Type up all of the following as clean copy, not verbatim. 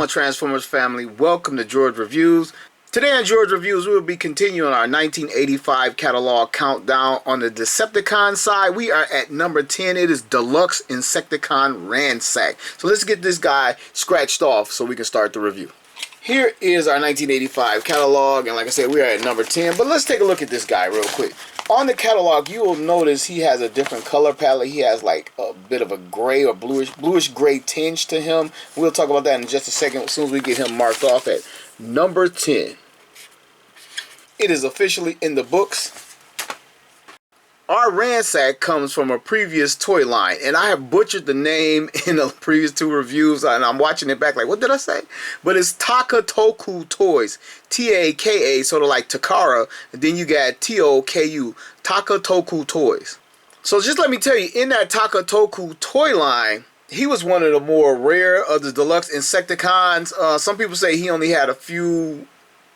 Transformers family, welcome to George Reviews. Today on George Reviews we will be continuing our 1985 catalog countdown. On the Decepticon side, we are at number 10. It is Deluxe Insecticon Ransack. So let's get this guy scratched off so we can start the review. Here is our 1985 catalog, and like I said, we are at number 10. But let's take a look at this guy real quick. On the catalog, you will notice he has a different color palette. He has like a bit of a gray or bluish gray tinge to him. We'll talk about that in just a second as soon as we get him marked off at number 10. It is officially in the books. Our Ransack comes from a previous toy line, and I have butchered the name in the previous two reviews, and I'm watching it back like, what did I say? But it's Takatoku Toys, T-A-K-A, sort of like Takara, and then you got T-O-K-U, Takatoku Toys. So just let me tell you, in that Takatoku toy line, he was one of the more rare of the Deluxe Insecticons. Some people say he only had a few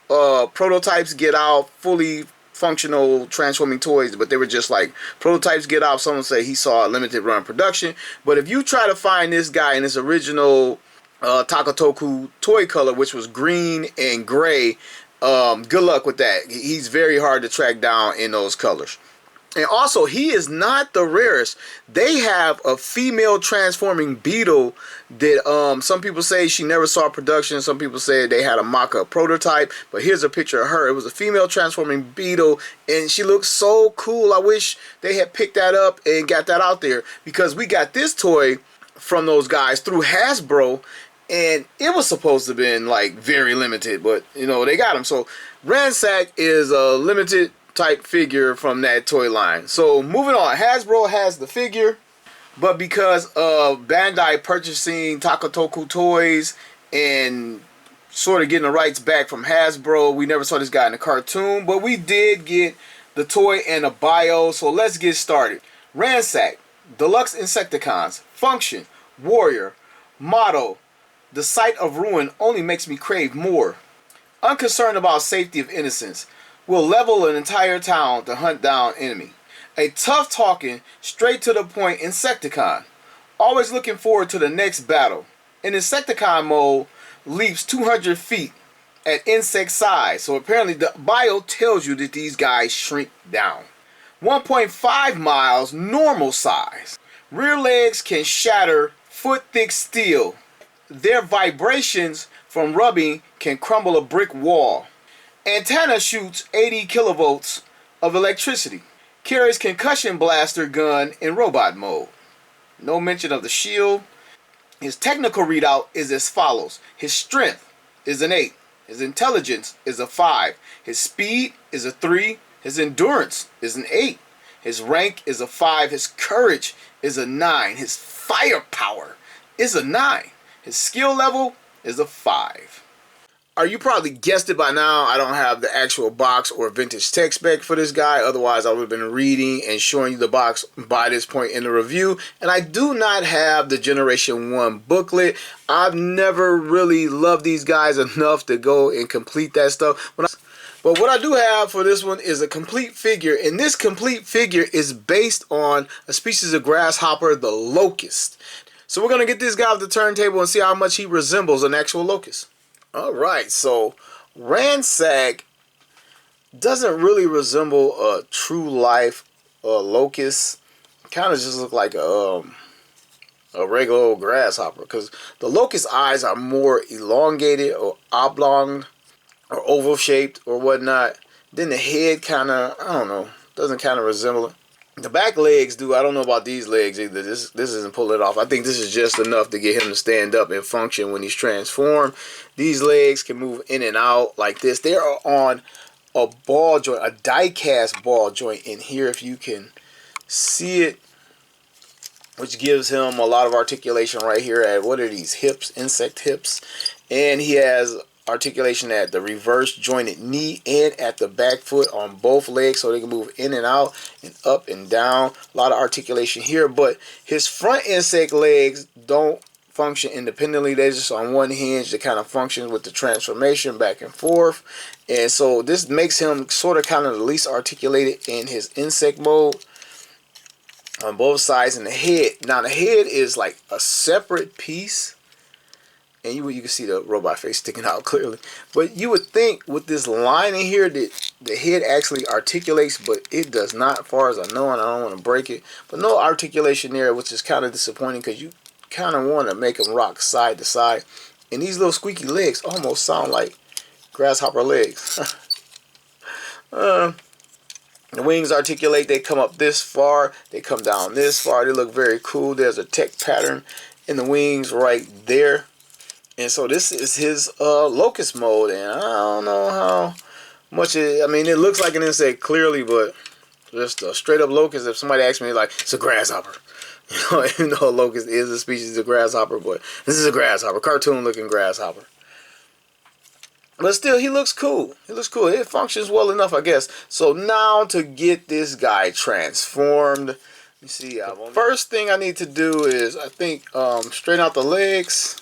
prototypes get out, fully functional transforming toys, but they were just like prototypes get out. Someone say he saw a limited run production. But if you try to find this guy in his original Takatoku toy color, which was green and gray, good luck with that. He's very hard to track down in those colors. And also, he is not the rarest. They have a female transforming beetle that some people say she never saw production. Some people say they had a mock-up prototype. But here's a picture of her. It was a female transforming beetle, and she looks so cool. I wish they had picked that up and got that out there, because we got this toy from those guys through Hasbro, and it was supposed to have been like very limited, but you know, they got them. So Ransack is a limited type figure from that toy line. So moving on, Hasbro has the figure, but because of Bandai purchasing Takatoku Toys and sort of getting the rights back from Hasbro, we never saw this guy in the cartoon, but we did get the toy and a bio. So let's get started. Ransack, Deluxe Insecticons, function, warrior, motto, the sight of ruin only makes me crave more, unconcerned about safety of innocence, will level an entire town to hunt down enemy. A tough talking, straight to the point Insecticon. Always looking forward to the next battle. In Insecticon mode, leaps 200 feet at insect size. So apparently the bio tells you that these guys shrink down. 1.5 miles normal size. Rear legs can shatter foot thick steel. Their vibrations from rubbing can crumble a brick wall. Antenna shoots 80 kilovolts of electricity. Carries concussion blaster gun in robot mode. No mention of the shield. His technical readout is as follows. His strength is an 8. His intelligence is a 5. His speed is a 3. His endurance is an 8. His rank is a 5. His courage is a 9. His firepower is a 9. His skill level is a 5. You probably guessed it by now, I don't have the actual box or vintage tech spec for this guy. Otherwise, I would have been reading and showing you the box by this point in the review. And I do not have the Generation 1 booklet. I've never really loved these guys enough to go and complete that stuff. But what I do have for this one is a complete figure. And this complete figure is based on a species of grasshopper, the locust. So we're going to get this guy off the turntable and see how much he resembles an actual locust. Alright, so Ransack doesn't really resemble a true life locust. Kind of just look like a regular old grasshopper, because the locust eyes are more elongated or oblong or oval shaped or whatnot. Then the head kind of, I don't know, doesn't kind of resemble it. The back legs do. I don't know about these legs either. This isn't pulling it off. I think this is just enough to get him to stand up and function when he's transformed. These legs can move in and out like this. They are on a ball joint, a die-cast ball joint in here, if you can see it, which gives him a lot of articulation right here at, what are these, hips, insect hips. And he has articulation at the reverse jointed knee and at the back foot on both legs, so they can move in and out and up and down. A lot of articulation here, but his front insect legs don't function independently. They're just on one hinge that kind of functions with the transformation back and forth. And so this makes him sort of kind of the least articulated in his insect mode on both sides. And the head, now the head is like a separate piece And you can see the robot face sticking out clearly. But you would think with this line in here that the head actually articulates, but it does not, as far as I know, and I don't want to break it. But no articulation there, which is kind of disappointing because you kind of want to make them rock side to side. And these little squeaky legs almost sound like grasshopper legs. The wings articulate, they come up this far, they come down this far, they look very cool. There's a tech pattern in the wings right there. And so this is his locust mode, and I don't know how much I mean, it looks like an insect clearly, but just a straight up locust. If somebody asks me, like, it's a grasshopper, you know, even though a locust is a species of grasshopper, but this is a grasshopper, cartoon looking grasshopper. But still, he looks cool. He looks cool. It functions well enough, I guess. So now to get this guy transformed, let me see. The first thing I need to do is, I think, straighten out the legs.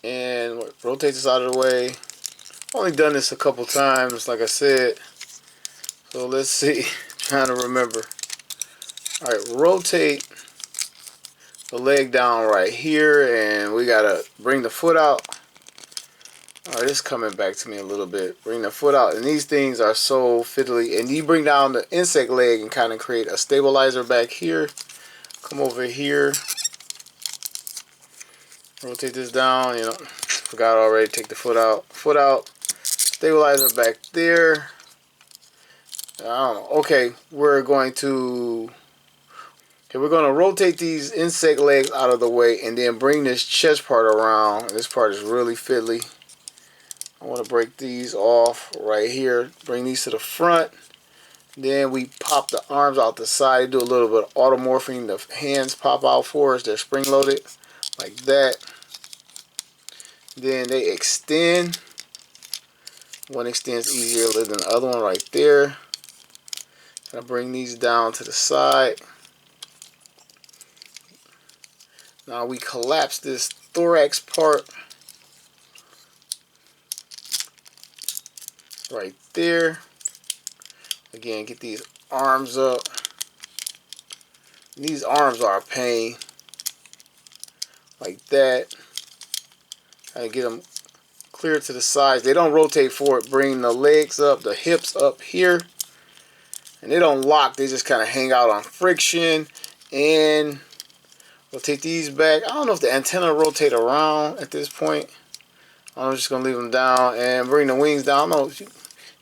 And rotate this out of the way. Only done this a couple times, like I said. So let's see. Trying to remember. Alright, rotate the leg down right here, and we gotta bring the foot out. Alright, it's coming back to me a little bit. Bring the foot out, and these things are so fiddly. And you bring down the insect leg and kind of create a stabilizer back here. Come over here. Rotate this down, you know, forgot already, take the foot out, stabilizer back there. I don't know. Okay, we're going to rotate these insect legs out of the way and then bring this chest part around. This part is really fiddly. I want to break these off right here, bring these to the front. Then we pop the arms out the side, do a little bit of automorphing. The hands pop out for us, they're spring loaded. Like that. Then they extend. One extends easier than the other one right there. I bring these down to the side. Now we collapse this thorax part right there. Again, get these arms up. These arms are a pain. Like that. Try to get them clear to the sides. They don't rotate forward. Bring the legs up, the hips up here. And they don't lock. They just kind of hang out on friction. And rotate these back. I don't know if the antenna rotate around at this point. I'm just going to leave them down and bring the wings down. I don't know if you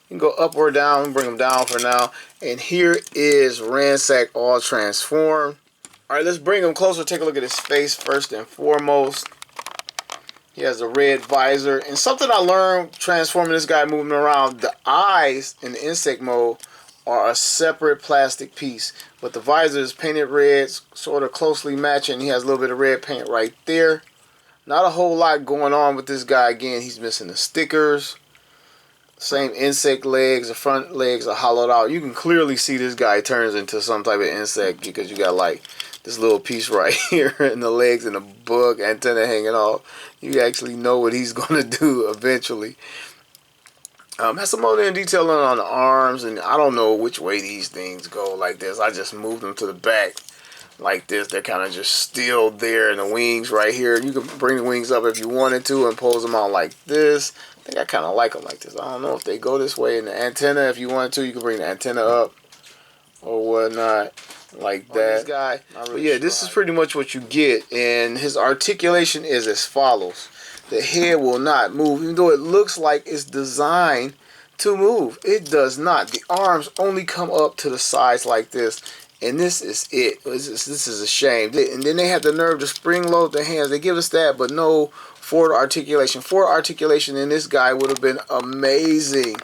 can go up or down. Bring them down for now. And here is Ransack all transformed. Alright, let's bring him closer. Take a look at his face first and foremost. He has a red visor. And something I learned transforming this guy, moving around, the eyes in the insect mode are a separate plastic piece. But the visor is painted red, sort of closely matching. He has a little bit of red paint right there. Not a whole lot going on with this guy. Again, he's missing the stickers. Same insect legs. The front legs are hollowed out. You can clearly see this guy turns into some type of insect because you got like this little piece right here and the legs and the bug antenna hanging off. You actually know what he's going to do eventually. Has some more detailing on the arms, and I don't know which way these things go like this. I just moved them to the back like this. They're kind of just still there, and the wings right here. You can bring the wings up if you wanted to and pose them out like this. I think I kind of like them like this. I don't know if they go this way. And the antenna, if you wanted to, you can bring the antenna up or whatnot like that. This guy. But yeah, this is pretty much what you get, and his articulation is as follows. The head will not move, even though it looks like it's designed to move. It does not. The arms only come up to the sides like this, and this is it. This is a shame. And then they have the nerve to spring load the hands. They give us that, but no forward articulation. Forward articulation in this guy would have been amazing.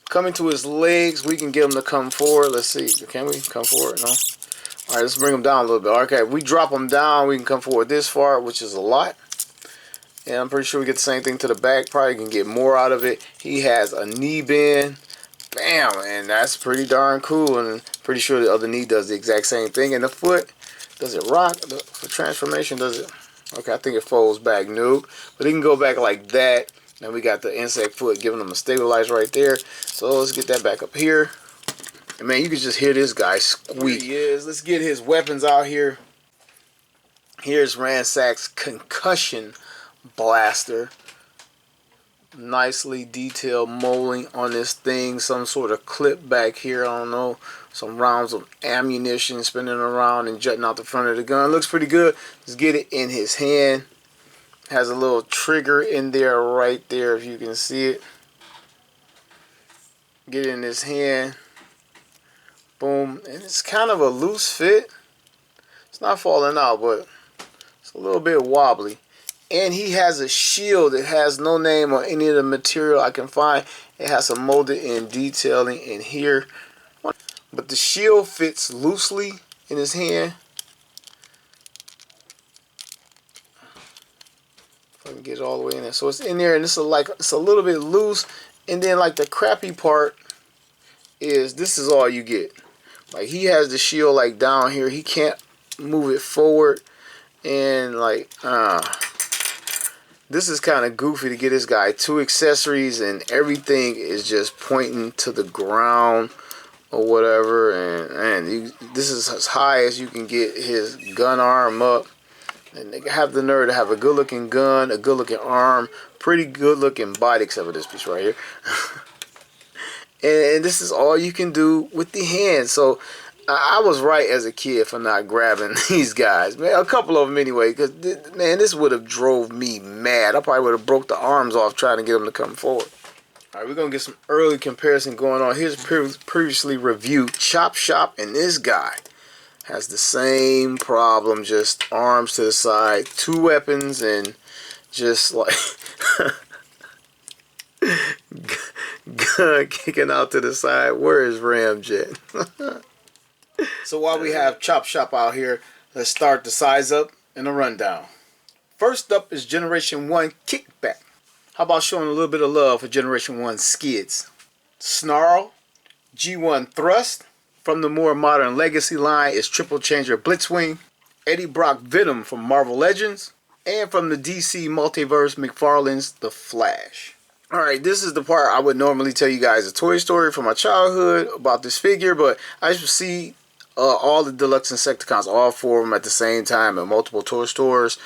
Coming to his legs, we can get him to come forward. Let's see. Can we come forward? No? All right, let's bring him down a little bit. Okay, if we drop him down, we can come forward this far, which is a lot. And I'm pretty sure we get the same thing to the back. Probably can get more out of it. He has a knee bend. Bam! And that's pretty darn cool. And pretty sure the other knee does the exact same thing. And the foot, does it rock? The transformation, does it? Okay, I think it folds back. Nope. But it can go back like that. And we got the insect foot giving them a stabilizer right there. So let's get that back up here. And man, you can just hear this guy squeak. Here he is. Let's get his weapons out here. Here's Ransack's concussion blaster. Nicely detailed molding on this thing. Some sort of clip back here. I don't know. Some rounds of ammunition spinning around and jutting out the front of the gun. Looks pretty good. Let's get it in his hand. Has a little trigger in there right there if you can see it. Get it in his hand. Boom. And it's kind of a loose fit. It's not falling out, but it's a little bit wobbly. And he has a shield that has no name on any of the material I can find. It has some molded in detailing in here. But the shield fits loosely in his hand. If I can get it all the way in there. So it's in there and it's a little bit loose. And then like the crappy part is this is all you get. Like he has the shield like down here. He can't move it forward. And like this is kind of goofy to get this guy 2 accessories and everything is just pointing to the ground or whatever. And this is as high as you can get his gun arm up. And they have the nerve to have a good looking gun, a good looking arm, pretty good looking body except for this piece right here. And this is all you can do with the hand. So I was right as a kid for not grabbing these guys, man. A couple of them anyway, because man, this would have drove me mad. I probably would have broke the arms off trying to get them to come forward. All right, we're gonna get some early comparison going on. Here's previously reviewed Chop Shop, and this guy has the same problem, just arms to the side, 2 weapons, and just like gun kicking out to the side. Where is Ramjet? So while we have Chop Shop out here, let's start the size up and a rundown. First up is Generation 1 Kickback. How about showing a little bit of love for Generation 1 Skids? Snarl, G1 Thrust. From the more modern Legacy line is Triple Changer Blitzwing, Eddie Brock Venom from Marvel Legends, and from the DC Multiverse McFarlane's The Flash. Alright, this is the part I would normally tell you guys a toy story from my childhood about this figure, but I just see all the Deluxe Insecticons, all 4 of them at the same time at multiple toy stores,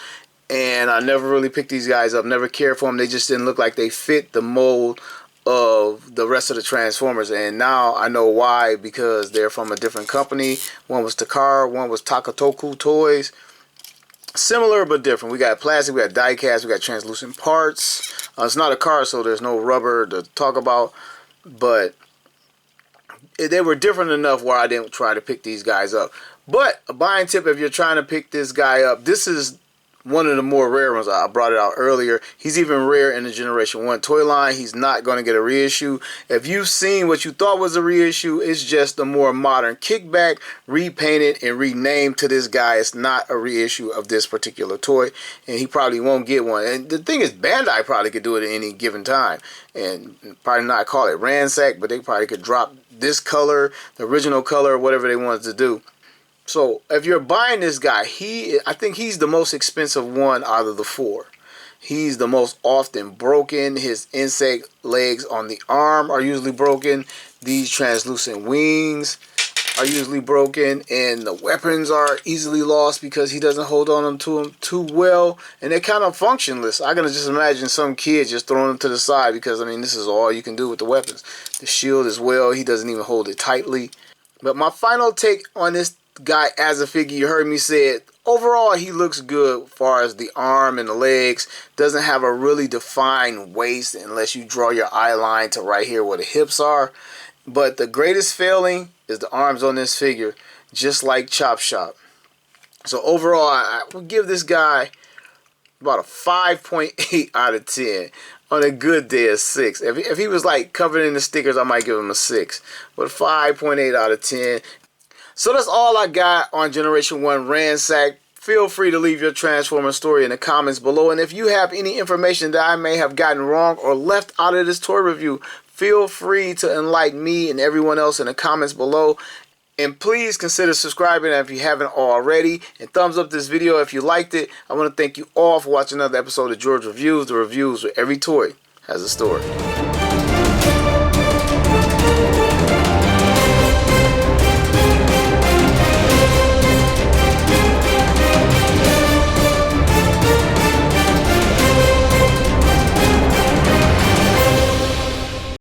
and I never really picked these guys up, never cared for them. They just didn't look like they fit the mold of the rest of the Transformers, and now I know why, because they're from a different company. One was Takara, one was Takatoku Toys. Similar but different. We got plastic, we got die cast, we got translucent parts. It's not a car, so there's no rubber to talk about, but they were different enough where I didn't try to pick these guys up. But a buying tip if you're trying to pick this guy up, this is one of the more rare ones. I brought it out earlier. He's even rare in the Generation 1 toy line. He's not going to get a reissue. If you've seen what you thought was a reissue, it's just a more modern Kickback, repainted and renamed to this guy. It's not a reissue of this particular toy, and he probably won't get one. And the thing is, Bandai probably could do it at any given time, and probably not call it Ransack, but they probably could drop this color, the original color, whatever they wanted to do. So if you're buying this guy, I think he's the most expensive one out of the 4. He's the most often broken. His insect legs on the arm are usually broken. These translucent wings are usually broken, and the weapons are easily lost because he doesn't hold on to them too well, and they're kind of functionless. I can just imagine some kid just throwing them to the side because, I mean, this is all you can do with the weapons. The shield as well, he doesn't even hold it tightly. But my final take on this guy as a figure, you heard me say it, overall he looks good as far as the arm and the legs. Doesn't have a really defined waist unless you draw your eye line to right here where the hips are. But the greatest failing is the arms on this figure, just like Chop Shop. So overall, I would give this guy about a 5.8 out of 10. On a good day, a 6. If he was like covered in the stickers, I might give him a 6. But 5.8 out of 10. So that's all I got on Generation 1 Ransack. Feel free to leave your Transformer story in the comments below. And if you have any information that I may have gotten wrong or left out of this toy review, feel free to enlighten me and everyone else in the comments below. And please consider subscribing if you haven't already. And thumbs up this video if you liked it. I want to thank you all for watching another episode of George Reviews, the reviews where every toy has a story.